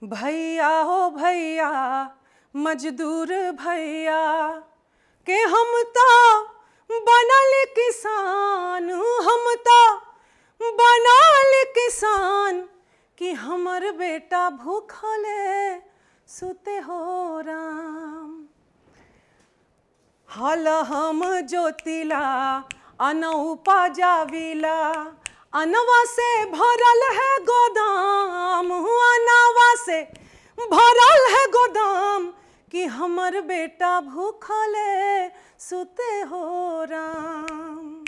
भैया हो भैया मजदूर भैया के हम ता बनल किसान, हम ता बनल किसान कि हमर बेटा भूखले सुते हो राम। हल हम जोतिला अनौपा जाविला, अनवा से भरल है गोदाम, अनवा से भरल है गोदाम कि हमर बेटा भूखले सुते हो राम।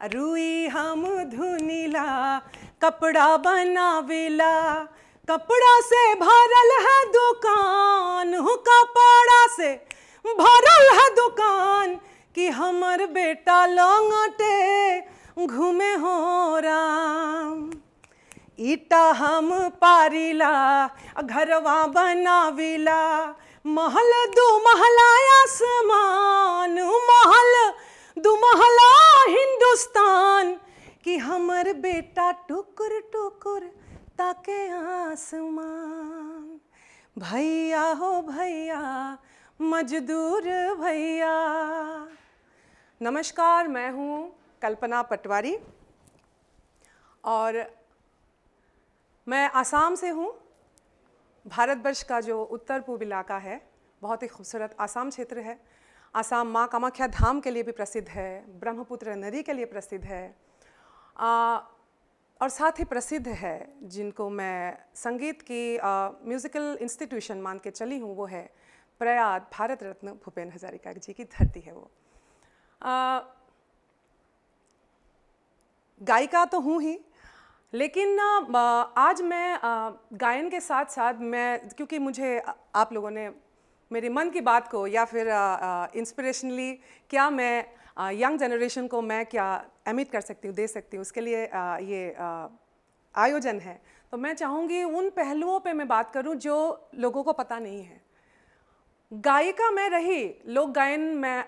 रुई हम धुनिला कपड़ा बनाविला, कपड़ा से भरल है दुकान, कपड़ा से भरल है दुकान कि हमर बेटा लंगटे घूमे हो राम। ईटा हम पारिला घरवा बनाविला, महल दो महला आसमान, महल दो महला हिंदुस्तान कि हमर बेटा टुकुर टुकुर ताके आसमान। भैया हो भैया मजदूर भैया। नमस्कार, मैं हूँ कल्पना पटवारी और मैं आसाम से हूँ। भारतवर्ष का जो उत्तर पूर्व इलाका है, बहुत ही खूबसूरत आसाम क्षेत्र है। आसाम माँ कामाख्या धाम के लिए भी प्रसिद्ध है, ब्रह्मपुत्र नदी के लिए प्रसिद्ध है और साथ ही प्रसिद्ध है जिनको मैं संगीत की म्यूज़िकल इंस्टीट्यूशन मान के चली हूँ, वो है प्रयाग भारत रत्न भूपेन हजारिका जी की धरती है वो। गायिका तो हूँ ही, लेकिन आज मैं गायन के साथ साथ मैं, क्योंकि मुझे आप लोगों ने मेरे मन की बात को या फिर इंस्पिरेशनली क्या मैं यंग जनरेशन को मैं क्या अमिट कर सकती हूँ, दे सकती हूँ, उसके लिए ये आयोजन है। तो मैं चाहूँगी उन पहलुओं पे मैं बात करूँ जो लोगों को पता नहीं है। गायिका मैं रही, लोक गायन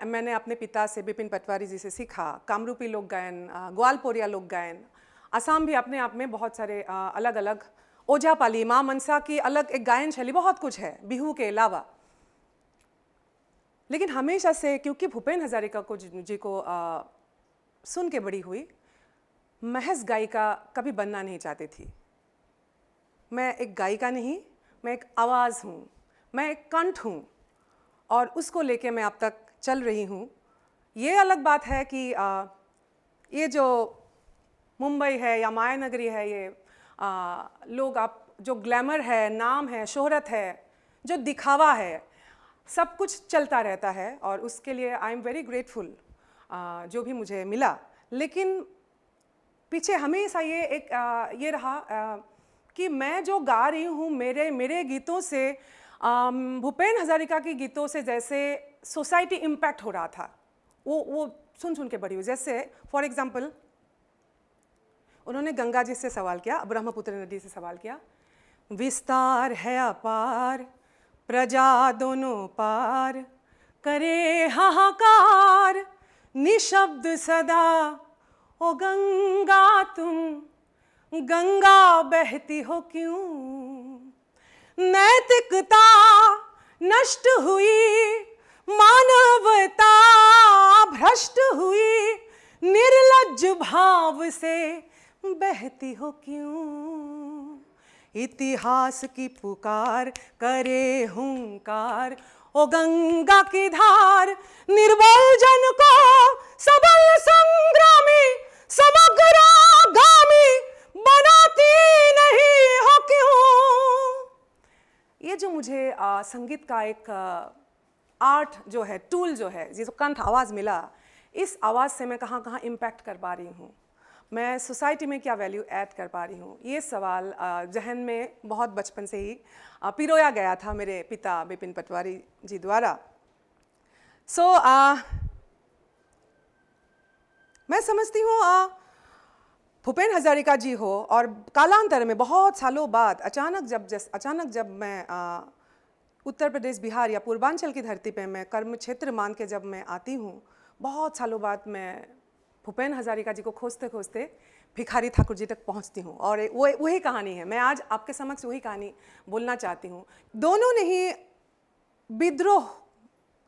मैंने अपने पिता से बिपिन पटवारी जी से सीखा, कामरूपी लोक गायन, ग्वालपोरिया लोक गायन। असम भी अपने आप में बहुत सारे अलग अलग, ओझापाली, माँ मनसा की अलग एक गायन शैली, बहुत कुछ है बिहू के अलावा। लेकिन हमेशा से क्योंकि भूपेन हजारिका जी को सुन के बड़ी हुई, महज गायिका कभी बनना नहीं चाहती थी। मैं एक गायिका नहीं, मैं एक आवाज़ हूँ, मैं एक कंठ हूँ और उसको लेके मैं अब तक चल रही हूँ। ये अलग बात है कि ये जो मुंबई है या मायानगरी है, ये लोग आप जो ग्लैमर है, नाम है, शोहरत है, जो दिखावा है, सब कुछ चलता रहता है और उसके लिए आई एम वेरी ग्रेटफुल जो भी मुझे मिला। लेकिन पीछे हमेशा ये एक ये रहा कि मैं जो गा रही हूँ, मेरे गीतों से भूपेन हजारिका की गीतों से जैसे सोसाइटी इम्पैक्ट हो रहा था, वो सुन के बड़ी हुई। जैसे फॉर एग्जांपल उन्होंने गंगा जी से सवाल किया, ब्रह्मपुत्र नदी से सवाल किया, विस्तार है अपार प्रजा दोनों पार, करे हाहाकार निशब्द सदा, ओ गंगा तुम गंगा बहती हो क्यों। नैतिकता नष्ट हुई, मानवता भ्रष्ट हुई, निर्लज्ज भाव से बहती हो क्यों। इतिहास की पुकार करे हुंकार, ओ गंगा की धार निर्बल जन को सबल संग्रामी समग्रगामी बनाती नहीं हो क्यों। ये जो मुझे संगीत का एक आर्ट जो है, टूल जो है, जिसको कंठ आवाज़ मिला, इस आवाज़ से मैं कहाँ कहाँ इम्पैक्ट कर पा रही हूँ, मैं सोसाइटी में क्या वैल्यू ऐड कर पा रही हूँ, ये सवाल जहन में बहुत बचपन से ही पिरोया गया था मेरे पिता बिपिन पटवारी जी द्वारा। मैं समझती हूँ भूपेन हजारिका जी हो और कालांतर में बहुत सालों बाद अचानक जब मैं उत्तर प्रदेश, बिहार या पूर्वांचल की धरती पे मैं कर्म क्षेत्र मान के जब मैं आती हूँ, बहुत सालों बाद मैं भूपेन हजारिका जी को खोजते खोजते भिखारी ठाकुर जी तक पहुंचती हूं और वो वही कहानी है। मैं आज आपके समक्ष वही कहानी बोलना चाहती हूं। दोनों ने ही विद्रोह,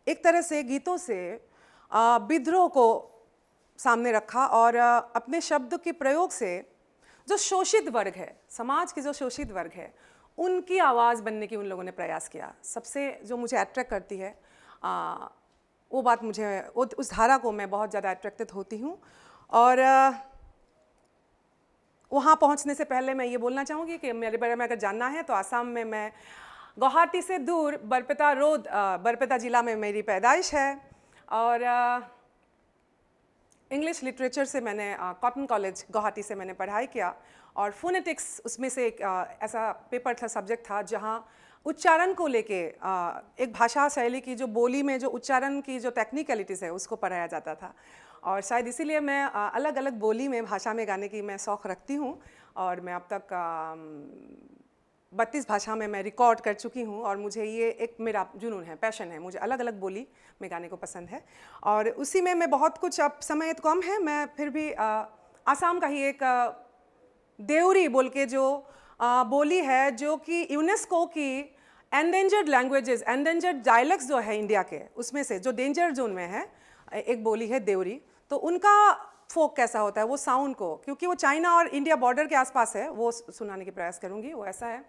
एक तरह से गीतों से विद्रोह को सामने रखा और अपने शब्द के प्रयोग से जो शोषित वर्ग है, समाज के जो शोषित वर्ग है, उनकी आवाज़ बनने की उन लोगों ने प्रयास किया। सबसे जो मुझे अट्रैक्ट करती है वो बात, मुझे उस धारा को मैं बहुत ज़्यादा अट्रैक्टेड होती हूँ। और वहाँ पहुँचने से पहले मैं ये बोलना चाहूँगी कि मेरे बारे में अगर जानना है तो आसाम में मैं गुवाहाटी से दूर बरपेटा ज़िला में मेरी पैदाइश है और इंग्लिश लिटरेचर से मैंने कॉटन कॉलेज गुवाहाटी से मैंने पढ़ाई किया और फोनेटिक्स उसमें से एक ऐसा पेपर था, सब्जेक्ट था, जहाँ उच्चारण को लेके एक भाषा शैली की जो बोली में जो उच्चारण की जो टेक्निकलिटीज़ है उसको पढ़ाया जाता था। और शायद इसीलिए मैं अलग अलग बोली में, भाषा में गाने की मैं शौक़ रखती हूँ और मैं अब तक 32 भाषा में मैं रिकॉर्ड कर चुकी हूँ और मुझे ये एक मेरा जुनून है, पैशन है, मुझे अलग अलग बोली में गाने को पसंद है। और उसी में मैं बहुत कुछ, अब समय तो कम है, मैं फिर भी आसाम का ही एक देवरी बोल के जो बोली है, जो कि यूनेस्को की एंडेंजर्ड लैंग्वेजेस, एंडेंजर्ड डायलेक्ट्स जो है इंडिया के, उसमें से जो डेंजर जोन में है एक बोली है देवरी। तो उनका फोक कैसा होता है, वो साउंड को, क्योंकि वो चाइना और इंडिया बॉर्डर के आसपास है, वो सुनाने की प्रयास करूंगी। वो ऐसा है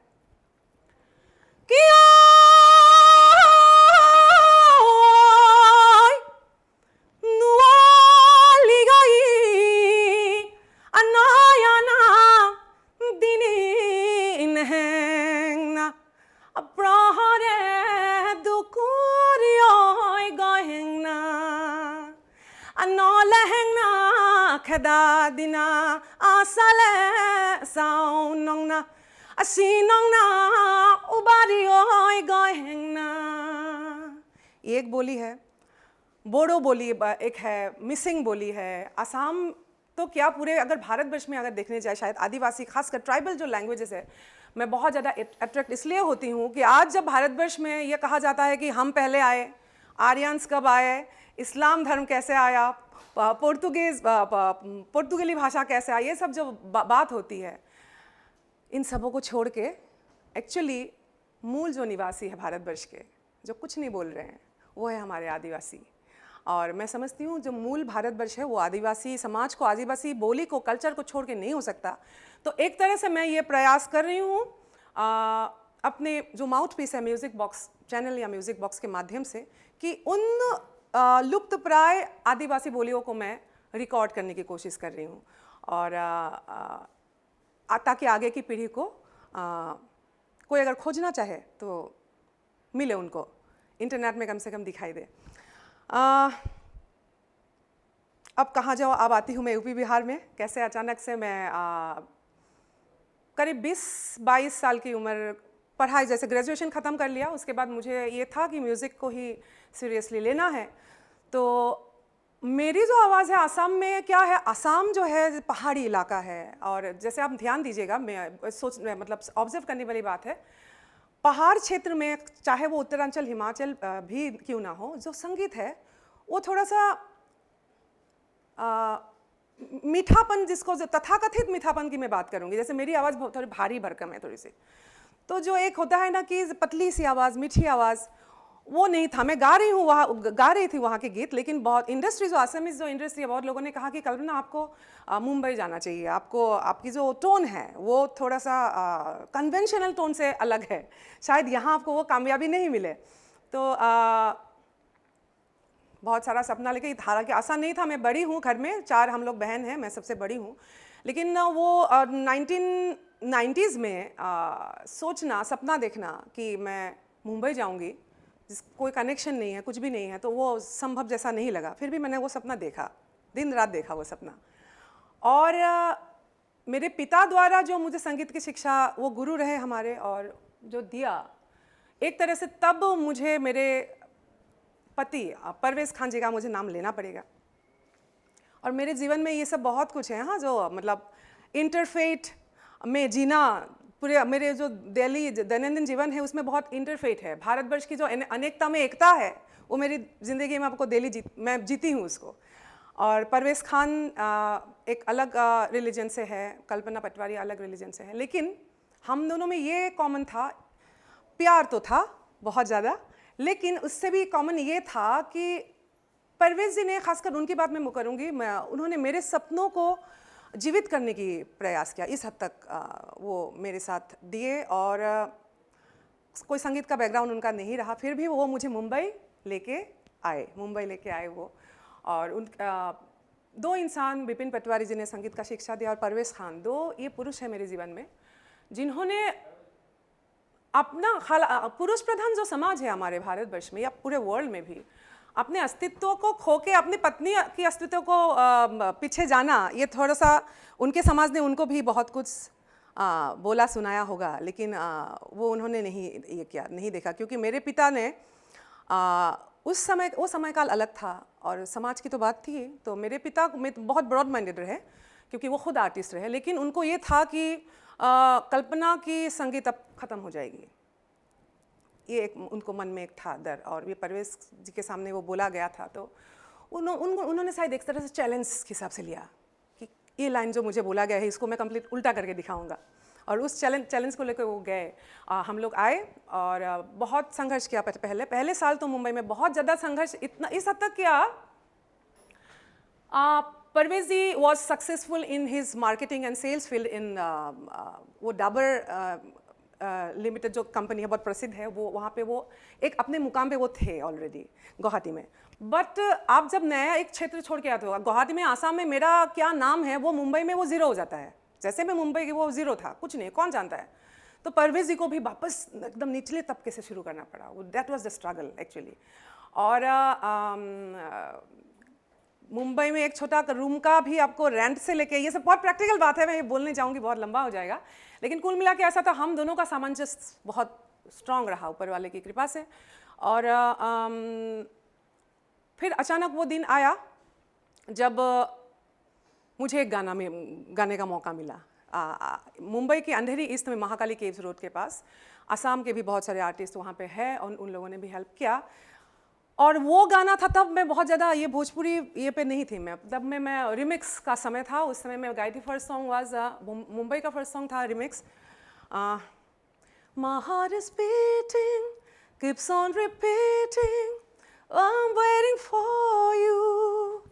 कि dina asale saunongna asinongna ubari oi gohengna। एक बोली है, बोडो बोली एक है, मिसिंग बोली है। आसाम तो क्या, पूरे अगर भारतवर्ष में अगर देखने जाए, शायद आदिवासी, खासकर ट्राइबल जो लैंग्वेजेस है, मैं बहुत ज़्यादा अट्रैक्ट इसलिए होती हूँ कि आज जब भारतवर्ष में ये कहा जाता है कि हम पहले आए, आर्यंस कब आए, इस्लाम धर्म कैसे आया, पुर्तगाली भाषा कैसे आई, ये सब जो बात होती है, इन सबों को छोड़ के एक्चुअली मूल जो निवासी है भारतवर्ष के, जो कुछ नहीं बोल रहे हैं, वो है हमारे आदिवासी। और मैं समझती हूँ जो मूल भारतवर्ष है वो आदिवासी समाज को, आदिवासी बोली को, कल्चर को छोड़ के नहीं हो सकता। तो एक तरह से मैं ये प्रयास कर रही हूँ अपने जो माउथ पीस है म्यूज़िक बॉक्स चैनल या म्यूज़िक बॉक्स के माध्यम से, कि उन लुप्त प्राय आदिवासी बोलियों को मैं रिकॉर्ड करने की कोशिश कर रही हूँ और ताकि आगे की पीढ़ी को कोई अगर खोजना चाहे तो मिले, उनको इंटरनेट में कम से कम दिखाई दे। अब कहाँ जाओ, अब आती हूँ मैं यूपी बिहार में। कैसे अचानक से मैं करीब 20-22 साल की उम्र, पढ़ाई जैसे ग्रेजुएशन ख़त्म कर लिया, उसके बाद मुझे ये था कि म्यूज़िक को ही सीरियसली लेना है। तो मेरी जो आवाज़ है आसाम में क्या है, आसाम जो है पहाड़ी इलाका है और जैसे आप ध्यान दीजिएगा, मैं मतलब ऑब्जर्व करने वाली बात है, पहाड़ क्षेत्र में, चाहे वो उत्तरांचल हिमाचल भी क्यों ना हो, जो संगीत है वो थोड़ा सा मीठापन, जिसको जो तथाकथित मीठापन की मैं बात करूँगी, जैसे मेरी आवाज़ बहुत थोड़ी भारी भरकम है थोड़ी सी, तो जो एक होता है ना कि पतली सी आवाज़, मीठी आवाज़, वो नहीं था। मैं गा रही थी वहाँ के गीत, लेकिन बहुत इंडस्ट्री, जो असमीज जो इंडस्ट्री है, बहुत लोगों ने कहा कि कल्पना आपको मुंबई जाना चाहिए, आपको, आपकी जो टोन है वो थोड़ा सा कन्वेंशनल टोन से अलग है, शायद यहाँ आपको वो कामयाबी नहीं मिले। तो बहुत सारा सपना लेके, हालांकि आसान नहीं था। मैं बड़ी हूँ, घर में 4 हम लोग बहन हैं, मैं सबसे बड़ी हूँ, लेकिन वो 1990s में सोचना, सपना देखना कि मैं मुंबई जाऊँगी, कोई कनेक्शन नहीं है, कुछ भी नहीं है, तो वो संभव जैसा नहीं लगा। फिर भी मैंने वो सपना देखा, दिन रात देखा वो सपना। और मेरे पिता द्वारा जो मुझे संगीत की शिक्षा, वो गुरु रहे हमारे, और जो दिया एक तरह से, तब मुझे मेरे पति परवेज़ खान जी का मुझे नाम लेना पड़ेगा। और मेरे जीवन में ये सब बहुत कुछ है, हाँ, जो मतलब इंटरफेथ में जीना, पूरे मेरे जो दैनंदिन जीवन है उसमें बहुत इंटरफेथ है। भारतवर्ष की जो अनेकता में एकता है, वो मेरी ज़िंदगी में आपको मैं जीती हूँ उसको। और परवेज़ खान एक अलग रिलीजन से है, कल्पना पटवारी अलग रिलीजन से है, लेकिन हम दोनों में ये कॉमन था, प्यार तो था बहुत ज़्यादा, लेकिन उससे भी कॉमन ये था कि परवेज़ जी ने, खासकर उनकी बात मैं करूँगी, उन्होंने मेरे सपनों को जीवित करने की प्रयास किया। इस हद तक वो मेरे साथ दिए, और कोई संगीत का बैकग्राउंड उनका नहीं रहा, फिर भी वो मुझे मुंबई लेके आए वो। और उन दो इंसान, विपिन पटवारी जी ने संगीत का शिक्षा दिया और परवेज़ खान, दो ये पुरुष हैं मेरे जीवन में जिन्होंने अपना पुरुष प्रधान जो समाज है हमारे भारतवर्ष में या पूरे वर्ल्ड में भी, अपने अस्तित्व को खो के अपनी पत्नी के अस्तित्व को पीछे जाना, ये थोड़ा सा उनके समाज ने उनको भी बहुत कुछ बोला सुनाया होगा, लेकिन वो उन्होंने नहीं ये किया, नहीं देखा, क्योंकि मेरे पिता ने उस समय, वो समय काल अलग था और समाज की तो बात थी, तो मेरे पिता में बहुत ब्रॉड माइंडेड रहे क्योंकि वो खुद आर्टिस्ट रहे, लेकिन उनको ये था कि कल्पना की संगीत अब ख़त्म हो जाएगी, ये एक उनको मन में एक था डर, और ये परवेज़ जी के सामने वो बोला गया था, तो उन्होंने शायद एक तरह से चैलेंज के हिसाब से लिया कि ये लाइन जो मुझे बोला गया है इसको मैं कंप्लीट उल्टा करके दिखाऊंगा, और उस चैलेंज को लेकर वो गए। हम लोग आए और बहुत संघर्ष किया। पहले साल तो मुंबई में बहुत ज़्यादा संघर्ष, इतना इस हद तक किया, Parvez ji was successful in his marketing and sales field in वो डाबर लिमिटेड जो कंपनी है बहुत प्रसिद्ध है, वो वहाँ पे वो एक अपने मुकाम पे वो थे ऑलरेडी गुवाहाटी में। बट आप जब नया एक क्षेत्र छोड़ के आते हो, गुवाहाटी में, आसाम में मेरा क्या नाम है वो मुंबई में वो ज़ीरो हो जाता है, जैसे मैं मुंबई की वो ज़ीरो था, कुछ नहीं, कौन जानता है। तो परवेज़ जी को भी वापस एकदम निचले तबके से शुरू करना पड़ा, वो that was the struggle actually. और मुंबई में एक छोटा रूम का भी आपको रेंट से लेके, ये सब बहुत प्रैक्टिकल बात है, मैं ये बोलने जाऊँगी बहुत लंबा हो जाएगा, लेकिन कुल मिला के ऐसा था, हम दोनों का सामंजस्य बहुत स्ट्रांग रहा ऊपर वाले की कृपा से। और फिर अचानक वो दिन आया जब मुझे एक गाने का मौका मिला। मुंबई के अंधेरी ईस्ट में महाकाली केव्स रोड के पास, असम के भी बहुत सारे आर्टिस्ट वहाँ पे हैं और उन लोगों ने भी हेल्प किया, और वो गाना था, तब मैं बहुत ज़्यादा ये भोजपुरी ये पे नहीं थी मैं, तब मैं रिमिक्स का समय था, उस समय मैं गाई थी। फर्स्ट सॉन्ग वाज मुंबई का फर्स्ट सॉन्ग था remix, My heart is beating, keeps on repeating, I'm waiting for you,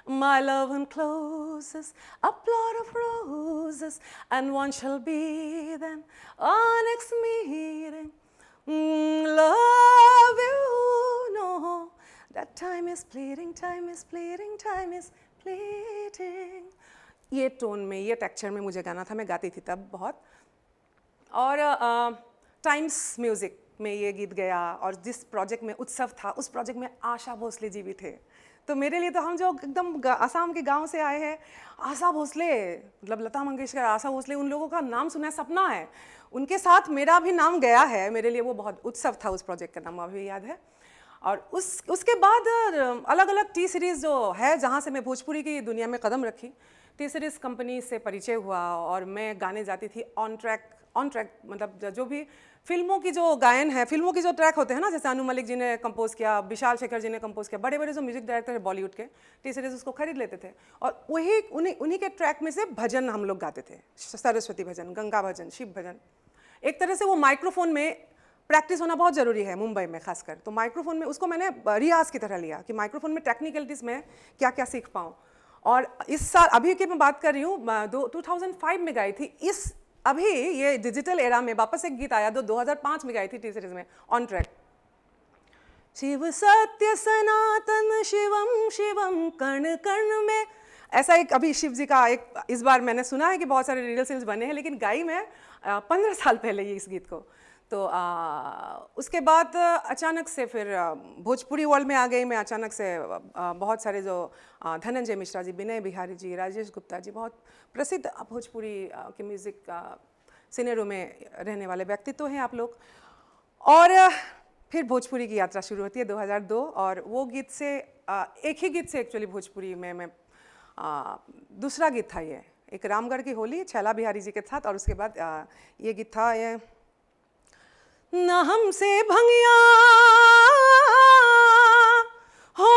my love encloses a plot of roses, and one shall be then our next meeting. Love you, no, that time is fleeting, time is fleeting, time is fleeting. ये tone में, ये texture में मुझे गाना था, मैं गाती थी तब बहुत। और टाइम्स म्यूज़िक में ये गीत गया, और जिस प्रोजेक्ट में उत्सव था उस प्रोजेक्ट में आशा भोसले जी भी थे, तो मेरे लिए तो, हम जो एकदम असम के गांव से आए हैं, आशा भोसले मतलब लता मंगेशकर, आशा भोसले, उन लोगों का नाम सुना है, सपना है, उनके साथ मेरा भी नाम गया है, मेरे लिए वो बहुत उत्सव था, उस प्रोजेक्ट का नाम अभी याद है। और उसके बाद अलग अलग टी सीरीज़ जो है, जहाँ से मैं भोजपुरी की दुनिया में कदम रखी, टी सीरीज़ कंपनी से परिचय हुआ, और मैं गाने जाती थी ऑन ट्रैक मतलब जो भी फिल्मों की जो गायन है, फिल्मों की जो ट्रैक होते हैं ना, जैसे अनु मलिक जी ने कंपोज किया, विशाल शेखर जी ने कंपोज किया, बड़े बड़े जो म्यूजिक डायरेक्टर है बॉलीवुड के, टी सीरीज उसको खरीद लेते थे, और वही उन्हीं के ट्रैक में से भजन हम लोग गाते थे, सरस्वती भजन, गंगा भजन, शिव भजन। एक तरह से वो माइक्रोफोन में प्रैक्टिस होना बहुत ज़रूरी है मुंबई में खासकर, तो माइक्रोफोन में उसको मैंने रियाज की तरह लिया कि माइक्रोफोन में टेक्निकलिटीज़ में क्या क्या सीख पाऊँ। और इस साल अभी की मैं बात कर रही हूँ, 2005 में गाई थी, इस अभी ये डिजिटल एरा में वापस एक गीत आया, 2005 में गाई थी टी सीरीज में ऑन ट्रैक। शिव सत्य सनातन शिवम शिवम कण कण में, ऐसा एक अभी शिव जी का एक, इस बार मैंने सुना है कि बहुत सारे रील्स बने हैं, लेकिन गाई मैं 15 साल पहले ये इस गीत को। तो उसके बाद अचानक से फिर भोजपुरी वर्ल्ड में आ गई मैं, अचानक से बहुत सारे जो धनंजय मिश्रा जी, विनय बिहारी जी, राजेश गुप्ता जी, बहुत प्रसिद्ध भोजपुरी के म्यूज़िक सिनेरों में रहने वाले व्यक्तित्व हैं आप लोग। और फिर भोजपुरी की यात्रा शुरू होती है 2002, और वो गीत से एक ही गीत से एक्चुअली भोजपुरी में मैं दूसरा गीत था, ये एक रामगढ़ की होली छैला बिहारी जी के साथ, और उसके बाद ये गीत था ये न हमसे भंगिया हो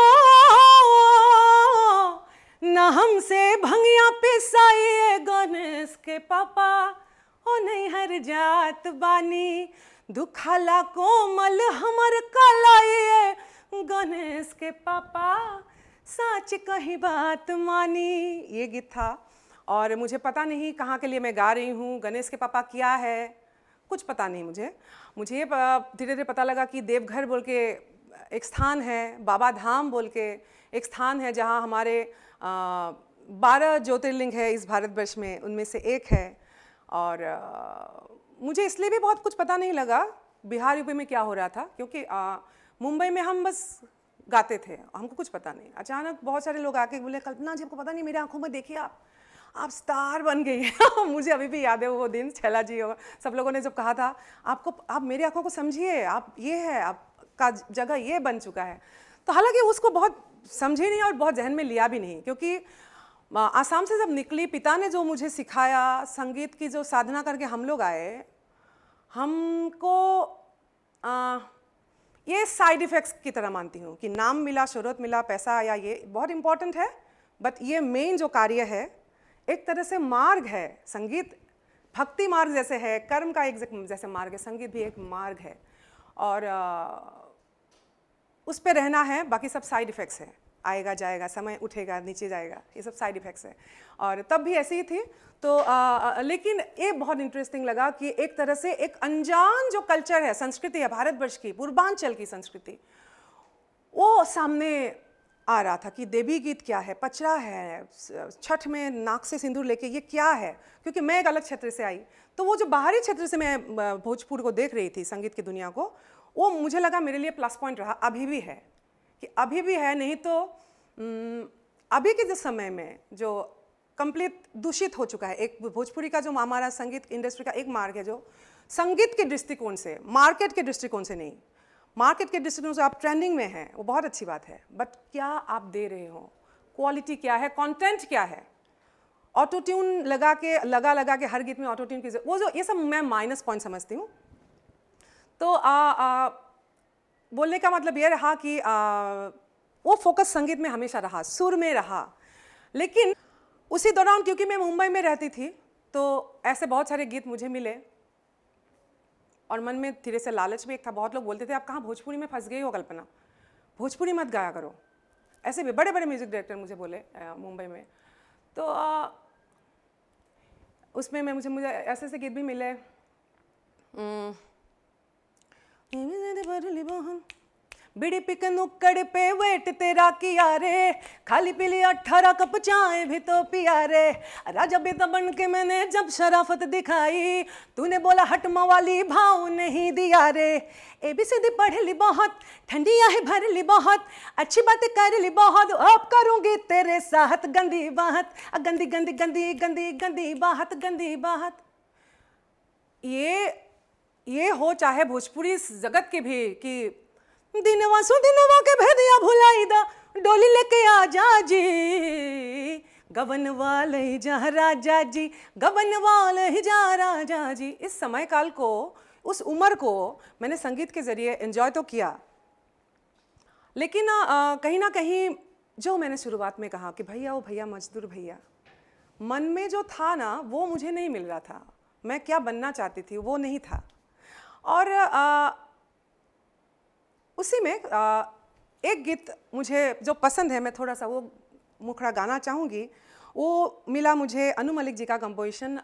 हमसे भंगिया पिसाइए गणेश के पापा, ओ नहीं हर जात बानी, दुखाला कोमल हमर कलाइए गणेश के पापा, सच कही बात मानी। ये गीत था और मुझे पता नहीं कहाँ के लिए मैं गा रही हूँ, गणेश के पापा क्या है, कुछ पता नहीं मुझे ये धीरे धीरे पता लगा कि देवघर बोल के एक स्थान है, बाबा धाम बोल के एक स्थान है जहाँ हमारे 12 ज्योतिर्लिंग है इस भारतवर्ष में, उनमें से एक है। और मुझे इसलिए भी बहुत कुछ पता नहीं लगा बिहार यूपी में क्या हो रहा था, क्योंकि मुंबई में हम बस गाते थे, हमको कुछ पता नहीं। अचानक बहुत सारे लोग आके बोले, कल्पना जी आपको पता नहीं, मेरी आंखों में देखिए आप स्टार बन गई हैं। मुझे अभी भी याद है वो दिन, छैला जी और सब लोगों ने जब कहा था आप मेरी आंखों को समझिए, आप ये है, आपका जगह ये बन चुका है। तो हालांकि उसको बहुत समझे नहीं और बहुत जहन में लिया भी नहीं, क्योंकि आसाम से जब निकली, पिता ने जो मुझे सिखाया, संगीत की जो साधना करके हम लोग आए, हमको ये साइड इफ़ेक्ट्स की तरह मानती हूँ कि नाम मिला, शोहरत मिला, पैसा आया, ये बहुत इम्पॉर्टेंट है, बट ये मेन जो कार्य है एक तरह से मार्ग है। संगीत भक्ति मार्ग जैसे है, कर्म का एक जैसे मार्ग है, संगीत भी एक मार्ग है और उस पे रहना है। बाकी सब साइड इफ़ेक्ट्स है, आएगा जाएगा, समय उठेगा नीचे जाएगा, ये सब साइड इफ़ेक्ट्स है। और तब भी ऐसी ही थी। तो लेकिन ये बहुत इंटरेस्टिंग लगा कि एक तरह से एक अनजान जो कल्चर है, संस्कृति है भारतवर्ष की, पूर्वांचल की संस्कृति, वो सामने आ रहा था कि देवी गीत क्या है, पचरा है, छठ में नाक से सिंदूर लेके, ये क्या है। क्योंकि मैं एक अलग क्षेत्र से आई, तो वो जो बाहरी क्षेत्र से मैं भोजपुर को देख रही थी, संगीत की दुनिया को, वो मुझे लगा मेरे लिए प्लस पॉइंट रहा, अभी भी है कि अभी भी है। नहीं तो अभी के जो समय में जो कंप्लीट दूषित हो चुका है, एक भोजपुरी का जो हमारा संगीत इंडस्ट्री का एक मार्ग है, जो संगीत के दृष्टिकोण से, मार्केट के दृष्टिकोण से नहीं, मार्केट के दृष्टिकोण से आप ट्रेंडिंग में हैं, वो बहुत अच्छी बात है, बट क्या आप दे रहे हो, क्वालिटी क्या है, कंटेंट क्या है। ऑटो ट्यून लगा के हर गीत में ऑटो ट्यून की वो जो, ये सब मैं माइनस पॉइंट समझती हूँ। तो बोलने का मतलब ये रहा कि वो फोकस संगीत में हमेशा रहा, सुर में रहा। लेकिन उसी दौरान क्योंकि मैं मुंबई में रहती थी, तो ऐसे बहुत सारे गीत मुझे मिले और मन में धीरे से लालच भी एक था। बहुत लोग बोलते थे आप कहाँ भोजपुरी में फंस गई हो कल्पना, भोजपुरी मत गाया करो, ऐसे भी बड़े बड़े म्यूजिक डायरेक्टर मुझे बोले मुंबई में। तो उसमें मुझे ऐसे ऐसे गीत भी मिले, बिड़ी पिक नुक्कड़ पे वेट तेरा किया रे, खाली पीली 18 कप चाय भी तो पिया रे, राजा बेटा बन के मैंने जब शराफत दिखाई, तूने बोला हटमा वाली भाव नहीं दिया रे, ABCD पढ़ ली बहुत, ठंडिया है भर ली बहुत, अच्छी बातें कर ली बहुत, अब करूंगी तेरे साथ गंदी बात, गंदी गंदी गंदी गंदी गंदी बात, गंदी बात। ये हो चाहे भोजपुरी जगत के भी कि दिनवा सुदिनवा के भेदिया भुलाई दा, डोली लेके आ जा जी, गबन वाले जा राजा जी, गबन वाले जा राजा जी। इस समय काल को, उस उम्र को मैंने संगीत के जरिए एंजॉय तो किया, लेकिन कहीं ना कहीं जो मैंने शुरुआत में कहा कि भैया वो भैया मजदूर भैया, मन में जो था ना वो मुझे नहीं मिल रहा था। मैं क्या बनना चाहती थी वो नहीं था। और उसी में एक गीत मुझे जो पसंद है, मैं थोड़ा सा वो मुखड़ा गाना चाहूँगी। वो मिला मुझे अनु मलिक जी का कंपोजिशन,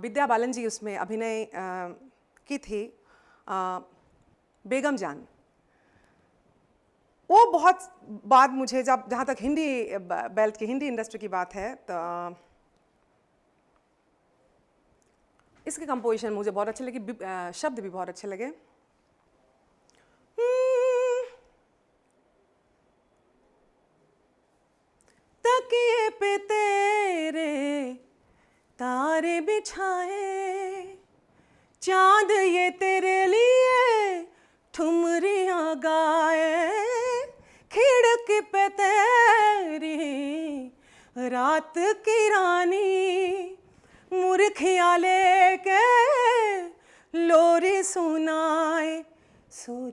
विद्या बालन जी उसमें अभिनय की थी, बेगम जान। वो बहुत बाद मुझे जहाँ तक हिंदी बेल्ट की, हिंदी इंडस्ट्री की बात है, तो इसके कंपोजिशन मुझे बहुत अच्छे लगे, शब्द भी बहुत अच्छे लगे। तकिए पे तेरे तारे बिछाए, चांद ये तेरे लिए ठुमरियां गाए, खिड़की पे तेरी रात की रानी, मुर्खियाँ लेके लोरी सुनाए, सो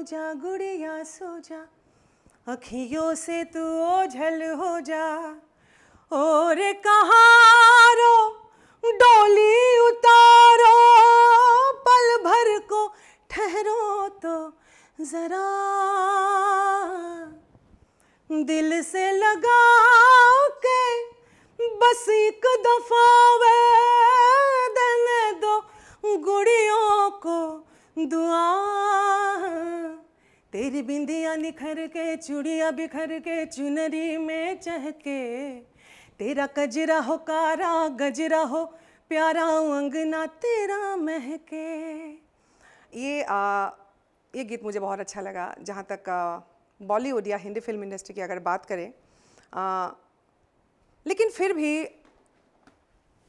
जा गुड़िया सो जा, अखियों से तू ओझल हो जा, और कहारो डोली उतारो, पल भर को ठहरो तो जरा, दिल से लगाओ के बस एक दफा वे देने दो गुड़ियों को दुआ। तेरी बिंदियाँ निखर के, चूड़ियाँ बिखर के, चुनरी में चहके, तेरा कजरा हो कारा, गजरा हो प्यारा, अंगना तेरा महके। ये गीत मुझे बहुत अच्छा लगा। जहाँ तक बॉलीवुड या हिंदी फिल्म इंडस्ट्री की अगर बात करें, लेकिन फिर भी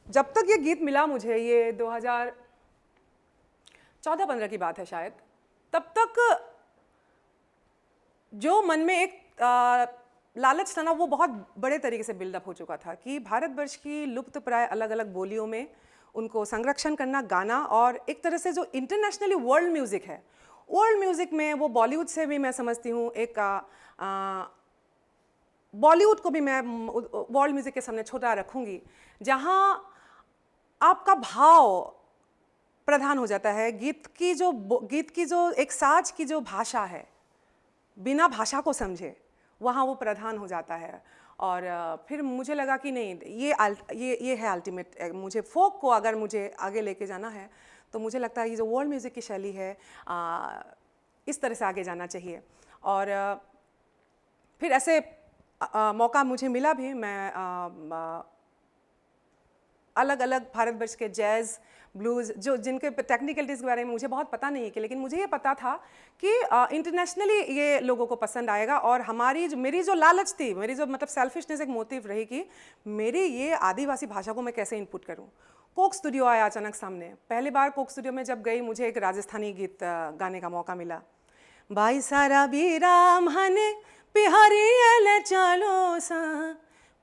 जब तक ये गीत मिला मुझे, ये 2014-15 की बात है शायद, तब तक जो मन में एक लालच था ना, वो बहुत बड़े तरीके से बिल्डअप हो चुका था कि भारतवर्ष की लुप्त प्राय अलग अलग बोलियों में उनको संरक्षण करना, गाना, और एक तरह से जो इंटरनेशनली वर्ल्ड म्यूज़िक है, वर्ल्ड म्यूज़िक में वो बॉलीवुड से भी मैं समझती हूँ एक बॉलीवुड को भी मैं वर्ल्ड म्यूज़िक के सामने छोटा रखूँगी, जहाँ आपका भाव प्रधान हो जाता है। गीत की जो एक साज की जो भाषा है, बिना भाषा को समझे वहाँ वो प्रधान हो जाता है। और फिर मुझे लगा कि नहीं, ये है अल्टीमेट। मुझे फोक को अगर मुझे आगे लेके जाना है तो मुझे लगता है ये जो वर्ल्ड म्यूज़िक की शैली है, इस तरह से आगे जाना चाहिए। और फिर ऐसे मौका मुझे मिला भी। मैं अलग अलग भारतवर्ष के जैज़, ब्लूज़, जो जिनके टेक्निकलिटीज़ के बारे में मुझे बहुत पता नहीं है, लेकिन मुझे ये पता था कि इंटरनेशनली ये लोगों को पसंद आएगा। और मेरी जो लालच थी, मेरी जो मतलब सेल्फिशनेस एक मोटिव रही कि मेरी ये आदिवासी भाषा को मैं कैसे इनपुट करूं। कोक स्टूडियो आया अचानक सामने। पहली बार कोक स्टूडियो में जब गई, मुझे एक राजस्थानी गीत गाने का मौका मिला। बाई सारा बीराम हने पिहारी एले चालो सा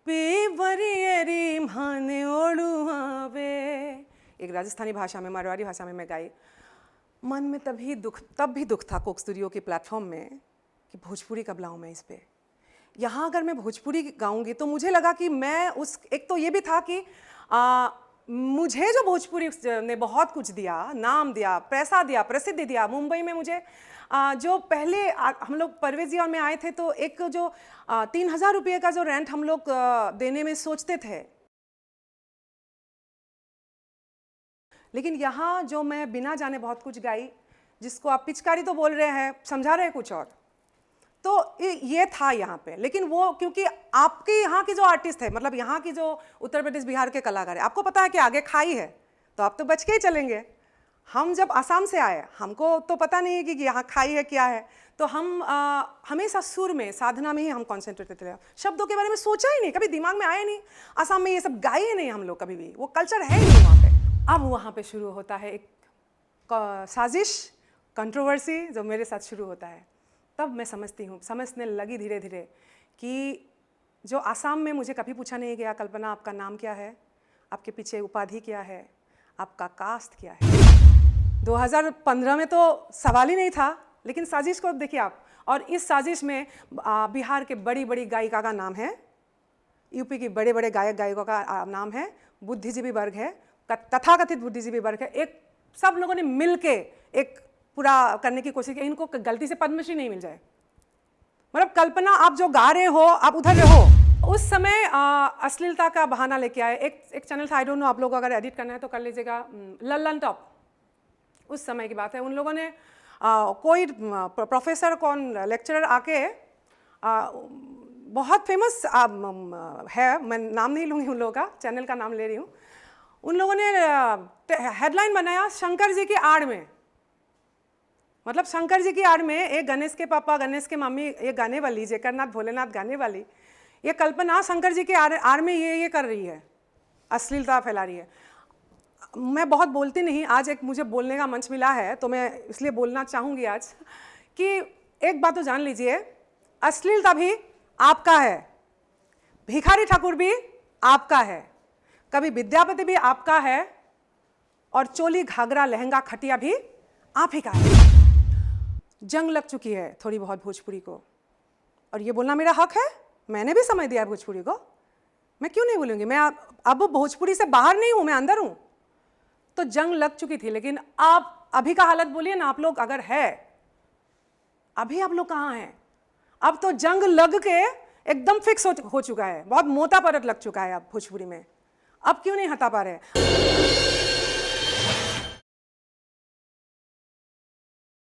पेवरी माने ओढ़ू आवे, एक राजस्थानी भाषा में, मारवाड़ी भाषा में मैं गाई। मन में तब भी दुख था कोक स्टूडियो के प्लेटफॉर्म में कि भोजपुरी कब लाऊं मैं इस पे। यहाँ अगर मैं भोजपुरी गाऊंगी तो मुझे लगा कि मैं एक तो ये भी था कि मुझे जो भोजपुरी ने बहुत कुछ दिया, नाम दिया, पैसा दिया, प्रसिद्धि दिया। मुंबई में मुझे जो पहले हम लोग परवेज़ जी और मैं आए थे तो एक जो 3000 रुपये का जो रेंट हम लोग देने में सोचते थे, लेकिन यहाँ जो मैं बिना जाने बहुत कुछ गाई, जिसको आप पिचकारी तो बोल रहे हैं, समझा रहे हैं कुछ और, तो ये था यहाँ पे। लेकिन वो क्योंकि आपके यहाँ की जो आर्टिस्ट है, मतलब यहाँ की जो उत्तर प्रदेश बिहार के कलाकार है, आपको पता है कि आगे खाई है तो आप तो बच के ही चलेंगे। हम जब आसाम से आए, हमको तो पता नहीं है कि यहाँ खाई है क्या है, तो हम हमेशा सुर में, साधना में ही हम कॉन्सेंट्रेट थे। शब्दों के बारे में सोचा ही नहीं, कभी दिमाग में आया नहीं। आसाम में ये सब गाए ही नहीं हम लोग कभी भी, वो कल्चर है ही नहीं वहाँ पे। अब वहाँ पे शुरू होता है एक साजिश, कंट्रोवर्सी जो मेरे साथ शुरू होता है। तब मैं समझने लगी धीरे धीरे कि जो आसाम में मुझे कभी पूछा नहीं गया, कल्पना आपका नाम क्या है, आपके पीछे उपाधि क्या है, आपका कास्ट क्या है। 2015 में तो सवाल ही नहीं था, लेकिन साजिश को देखिए आप। और इस साजिश में बिहार के बड़ी बड़ी गायिका का नाम है, यूपी की बड़े बड़े गायक गायिकों का नाम है, बुद्धिजीवी वर्ग है, तथाकथित बुद्धिजीवी वर्ग है। एक सब लोगों ने मिल के एक पूरा करने की कोशिश की, इनको गलती से पद्मश्री नहीं मिल जाए। मतलब कल्पना, आप जो गा रहे हो आप उधर रहो। उस समय अश्लीलता का बहाना लेके आए। एक चैनल था, आई डोंट नो, आप लोगों को अगर एडिट करना है तो कर लीजिएगा, लल्लन टॉप, उस समय की बात है। उन लोगों ने कोई प्रोफेसर कौन लेक्चरर आके, बहुत फेमस है, मैं नाम नहीं लूँगी उन लोगों का, चैनल का नाम ले रही हूँ। उन लोगों ने हेडलाइन बनाया शंकर जी की आड़ में, मतलब शंकर जी की आड़ में एक गणेश के पापा, गणेश के मम्मी, ये गाने वाली जयकरनाथ भोलेनाथ गाने वाली, ये कल्पना शंकर जी के आड़ में ये कर रही है, अश्लीलता फैला रही है। मैं बहुत बोलती नहीं, आज एक मुझे बोलने का मंच मिला है तो मैं इसलिए बोलना चाहूँगी आज कि एक बात तो जान लीजिए, अश्लीलता भी आपका है, भिखारी ठाकुर भी आपका है, कभी विद्यापति भी आपका है, और चोली घाघरा लहंगा खटिया भी आप ही का है। जंग लग चुकी है थोड़ी बहुत भोजपुरी को, और ये बोलना मेरा हक है, मैंने भी समय दिया है भोजपुरी को, मैं क्यों नहीं बोलूँगी। मैं अब भोजपुरी से बाहर नहीं हूँ, मैं अंदर हूँ। तो जंग लग चुकी थी, लेकिन आप अभी का हालत बोलिए ना, आप लोग अगर है, अभी आप लोग कहाँ हैं? अब तो जंग लग के एकदम फिक्स हो चुका है, बहुत मोटा परत लग चुका है अब भोजपुरी में। अब क्यों नहीं हटा पा रहे?